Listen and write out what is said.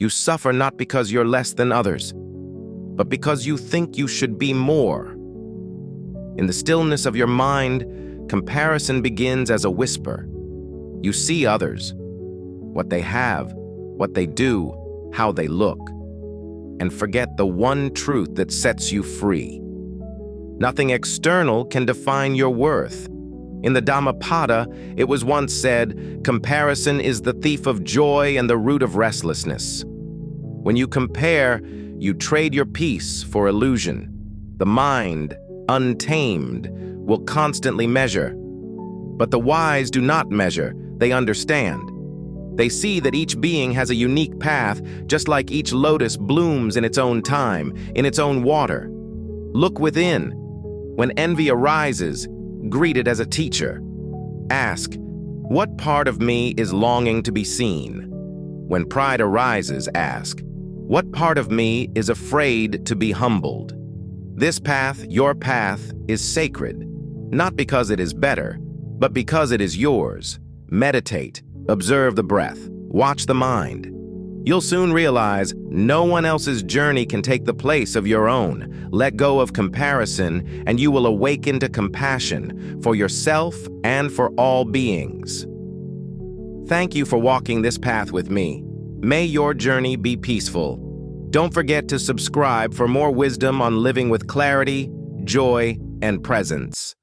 You suffer not because you're less than others, but because you think you should be more. In the stillness of your mind, comparison begins as a whisper. You see others, what they have, what they do, how they look, and forget the one truth that sets you free. Nothing external can define your worth. In the Dhammapada, it was once said, "Comparison is the thief of joy and the root of restlessness." When you compare, you trade your peace for illusion. The mind, untamed, will constantly measure. But the wise do not measure, they understand. They see that each being has a unique path, just like each lotus blooms in its own time, in its own water. Look within. When envy arises, greet it as a teacher. Ask, what part of me is longing to be seen? When pride arises, ask, what part of me is afraid to be humbled? This path, your path, is sacred, not because it is better, but because it is yours. Meditate, observe the breath, watch the mind. You'll soon realize no one else's journey can take the place of your own. Let go of comparison, and you will awaken to compassion for yourself and for all beings. Thank you for walking this path with me. May your journey be peaceful. Don't forget to subscribe for more wisdom on living with clarity, joy, and presence.